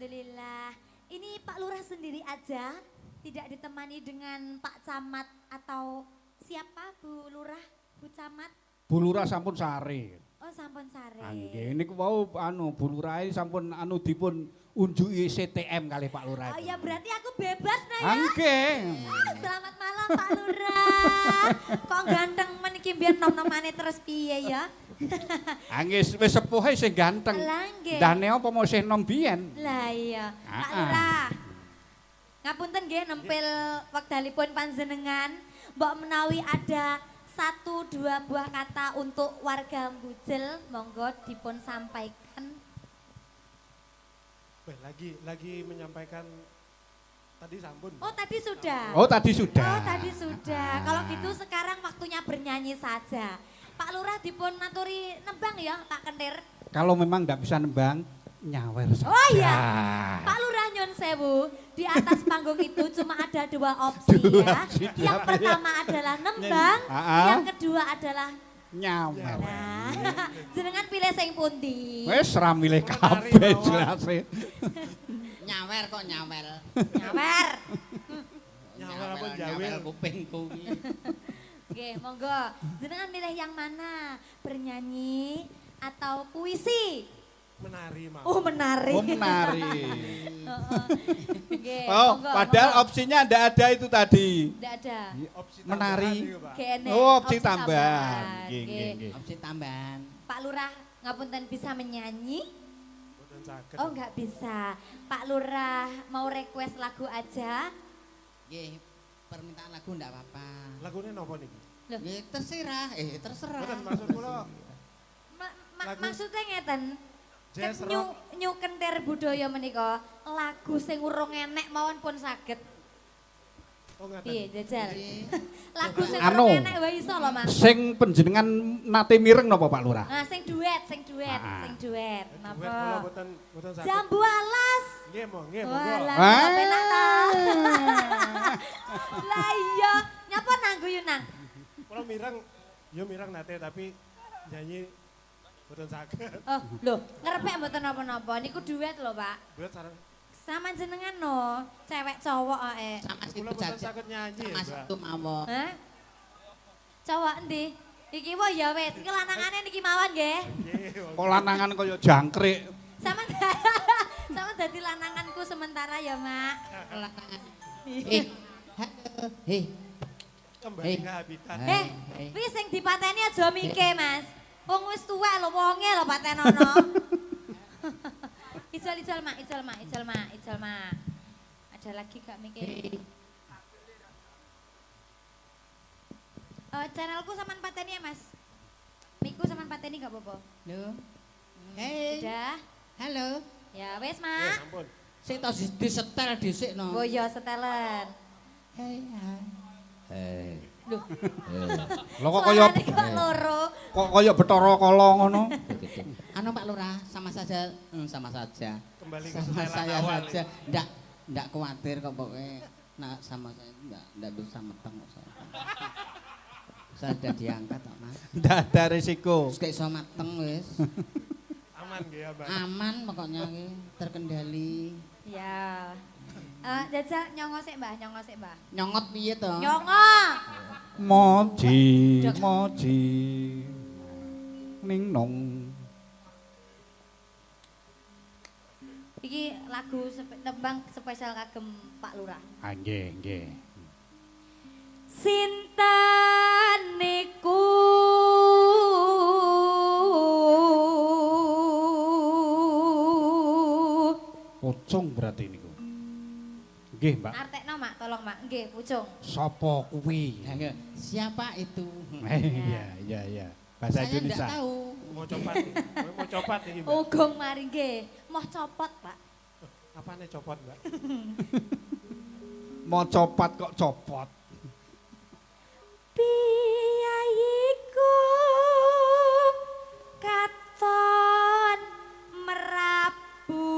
Alhamdulillah. Ini Pak Lurah sendiri aja, tidak ditemani dengan Pak Camat atau siapa Bu Lurah, Bu Camat? Bu Lurah sampun sare. Oh sampun sare. Nggih, niku wau Bu Lurah sampun dipun unjuki CTM kali Pak Lurah. Oh ya berarti aku bebas nah ya. Nggih. Selamat malam Pak Lurah. Kok ganteng men iki mbiyen nom-nomane terus piye ya? Nggih wis sepuhe sing ganteng. Lah nggih. Dane apa mau sing nom biyen? Lah iya. Pak Lurah. Ngapunten nggih nempel wekdalipun panjenengan, mbok menawi ada 1-2 buah kata untuk warga Mbujel, monggo dipun sampaikan. Lagi menyampaikan tadi sampun. Oh tadi sudah. Oh tadi sudah. Oh tadi sudah. Kalau gitu sekarang waktunya bernyanyi saja. Pak Lurah dipun naturi nembang ya Pak Kentir. Kalau memang nggak bisa nembang, nyawer saja. Oh iya. Pak Lurah nyun sewu, di atas panggung itu cuma ada 2 opsi ya. Yang pertama adalah nembang, yang kedua adalah nyawer. nah, jenengan pilih sing pundi? Wes ra milih kabeh jelas. Nyawer kok nyawer. Nyawer. Nyawer apa Nyawer jawel? kupingku iki. Oke, monggo. Jenengan milih yang mana? Bernyanyi atau puisi? Menari mau. Oh, menari. Oh menari. Oke, Oh, monggo, padahal monggo. opsinya ndak ada itu tadi. Nggak ada. Opsi menari. tambahan itu, Pak. Kene, Oh, opsi tambahan. Nggih, Oke. nggih, nggih. Opsi tambahan. Pak Lurah ngapunten bisa menyanyi? Boten saged. Oh, nggak bisa. Pak Lurah mau request lagu aja? Nggih, permintaan lagu ndak apa-apa. Lagune napa niki? Loh. Nggih, terserah. Terserah. Boten maksud kula Lagu- Maksudnya ngeten. jazz Nyu rock. Kentir budaya menika lagu sing urung enek mawon pun saged. Oh Piye ngaten. jajal? Nggih. Lagu sing Anu. urung enek wae iso lho, Mas. Sing panjenengan nate mireng napa Pak Lurah? Nah, sing duet. Ah. Sing duet. Duet Napa? kula boten saged. Jambu alas. Nggih Walah, monggo. kok penak ta. Lah iya, nyapa nang guyu nang? Kula mireng nate tapi nyanyi boten saged. Oh, lho, ngerepek mboten napa-napa. Niku duet lho, Pak. Duet sareng Sama jenengan no, cewek cowok ae. Sama kula situ boten saja. saged nyanyi, Sama Mbak. situ mawon. Hah? Cowok endi? Iki wae ya wis, iki lanangane niki mawon nggih. Nggih. monggo. Kok lanangan kaya jangkrik. Sama sama dadi lananganku sementara ya, Mak. Halo. Hei. Kembali ke habitat. Eh, kuwi sing dipateni aja mike, Mas. Wong wis tuwek lho wonge lho patenono. Ijol, Mak. Ada lagi gak mikir? Channelku saman pateni ya, Mas. Miku saman pateni gak apa-apa. Lho. Hei. Udah. Halo. Ya wes, Ya Mak. ampun. Sing tos disetel dhisik no. Oh iya, setelan. Hei. Hei. Loh, Lho kok kaya suarane kok loro. Bathara Kala ngono. Anu Pak Lurah, sama saja. Sama saja. Kembali ke Sama setelan saya awal. saja. Ndak khawatir kok pokoknya. Nah, sama saya ndak bisa meteng kok saya. Saya sudah diangkat kok, Mas. Ndak ada risiko. Terus kayak iso mateng wis. Aman nggih ya, Mbak. Aman pokoknya iki, terkendali. Ya. Jajal nyongo sik, Mbah, Nyongot piye to? Nyongo. Moji ning nong. Iki lagu tembang spesial kagem Pak Lurah. Nggih. Sinten niku Pocong berarti niku. Nggih, Mbak. artekno Mak, tolong Mak. Nggih, pucung. Sapa kuwi? Siapa itu? Iya. Bahasa Saya Indonesia. enggak tahu. Mau copat iki, Mbak. Ugong mari nggih. Moh copot, Pak. Apane copot, Mbak? Mau copat kok copot. Piyayiku katon merabu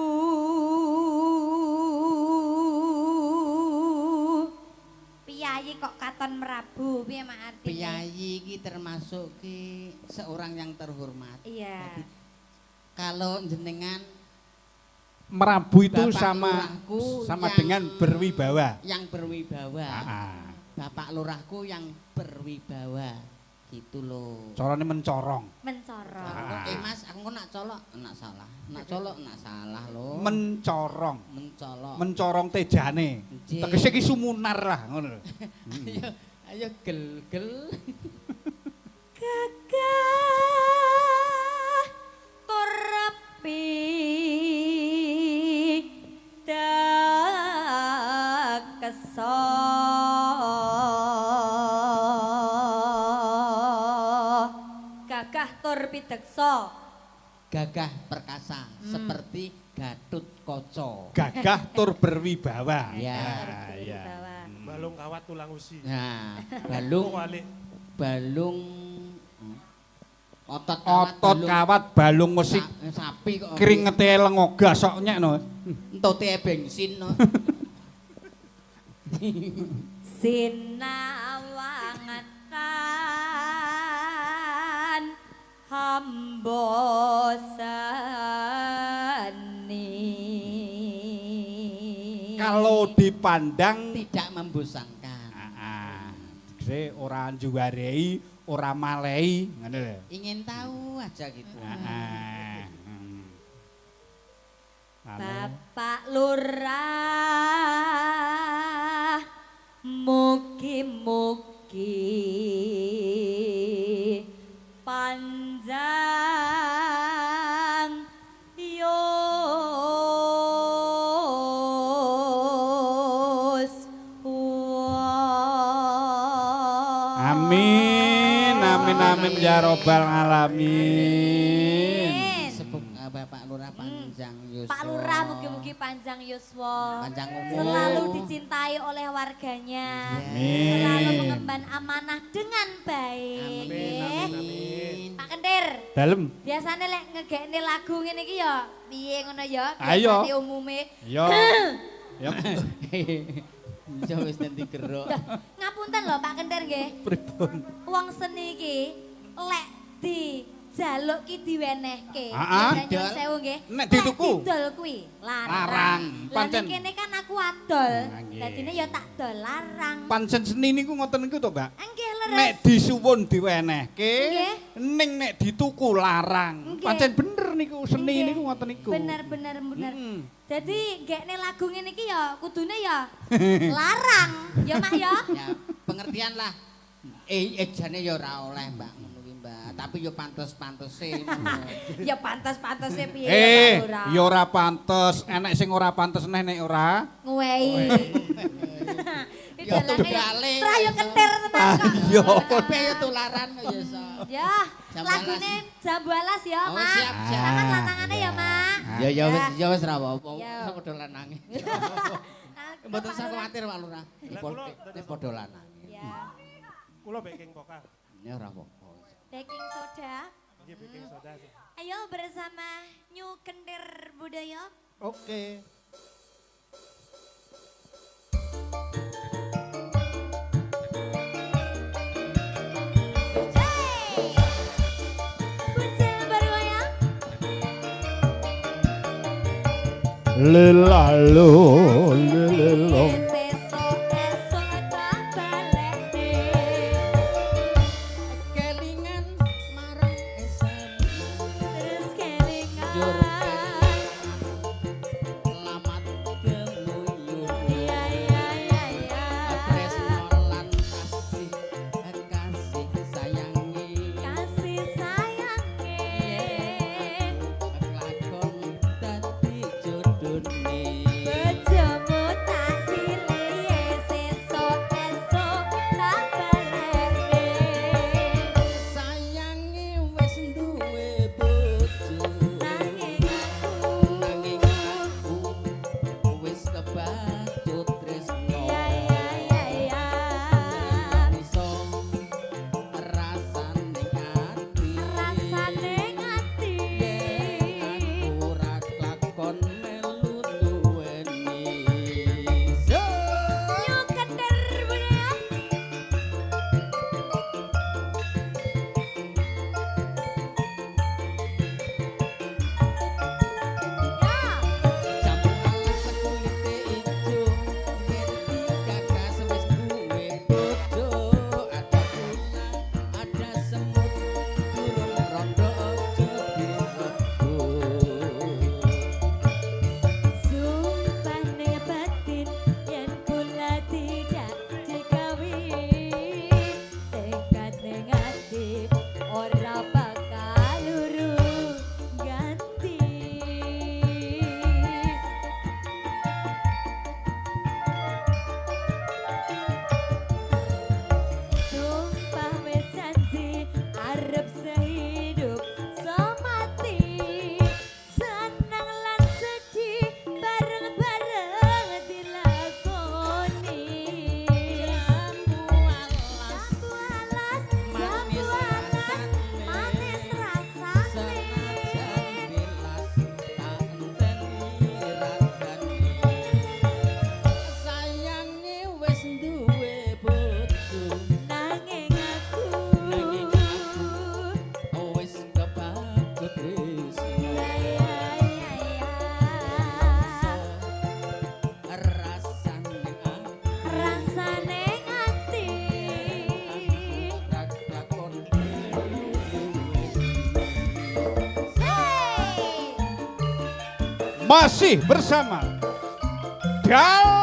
piyayi kok katon merabu piye mak artine? Piyayi iki termasuk ki seorang yang terhormat. Iya. Kalau jenengan merabu itu Bapak lurahku sama yang- dengan berwibawa. Yang berwibawa. Ah, Bapak lurahku yang berwibawa. Gitu loh. carane mencorong. Mencorong. Mas, aku nak colok, nak salah. Nak colok, nak salah loh. Mencorong. Mencolok. Mencorong tejane. Nggih. Tegese iki sumunar lah ngono lho. Ayo, ayo gel-gel. Gagah tur repi dakesa gagah tur pideksa Gagah perkasa seperti Gatut Kaca. Gagah tur berwibawa. Ya. Ya. Balung kawat tulang usi. Nah, Oh, balung walik. balung otot kawat, Otot kawat balung musik sapi kok keringete lengoga sok nyekno. entute bensin no. sinawangan hambosani Kalau dipandang Tidak membosankan. Dre ora juwarei, ora malehi, ngono lho. Ingin tahu aja gitu. Heeh. Bapak Lurah mugi-mugi panjang yuswa. Amin ya robbal alamin. Sebut Bapak Lurah panjang yuswa. Pak Lurah mugi-mugi panjang yuswa. Panjang umur. Selalu dicintai oleh warganya. Amin. Selalu mengemban amanah dengan baik. Amin, amin. Pak Kentir, Dalem. biasanya lek ngegekne lagu ngene iki ya piye ngono ya? Ayo. Biasane umume. Yo. Yo. Ya wis nanti gerok. Ngapunten lho Pak Kentir nggih. Pripun? Wong seni iki lek dijaluk ki diwenehke. Ah, ah. Ya, nyuwun sewu nggih. Nek dituku? Lek didol kuwi larang. Larang. Lah Pancen. nek kene kan aku adol. Ah, nggih. Dadine ya tak dol larang. Pancen seni niku ngoten niku to, Mbak. Nggih Nek leres. disuwun diwenehke, Nggih. ning nek dituku larang. Nggih. Pancen bener niku seni Nggih. niku ngoten niku. Bener. Mm. Jadi gekne lagu ngene iki ya kudune ya larang. Ya Mak ya. Ya, pengertian lah. Ejane ya ora oleh, Mbak, ngono kuwi, Mbak. Tapi ya pantes-pantese. Ya pantes-pantese piye ya Pak Ya ora pantes, enek sing ora pantes neh nek ora. Nguwehi. Ya tunggale. Tra yo kentir tenan kok. Iya. Kabeh ya tularan kok ya iso. Ya, Jam lagune Jambu Alas ya, Oh, Mak. siap, siap. Tangan lanangane ya, Mak. Ya wis ra apa-apa. Ya. Iso padha lanange. Nah, Mboten Pak usah Lurah. kuwatir Pak Lurah. Lah, kula- Padha lanange. Ya, Kulo baking pokal. Ya ora apa-apa. baking soda. Nggih baking soda. sih. Ayo bersama New Kentir Budaya. Oke. Bucil bergoyang. Lelalo, lelelo. Esok-esok tak balik deh. Kelingan marang esen. Terus kelingan. Jur lamat kemuyun. Iya, iya, iya, iya. Tresno lan kasih sayangi. Kasih sayangnya. Kelakon dadi jodone. Bojomu tak silih. masih bersama Dal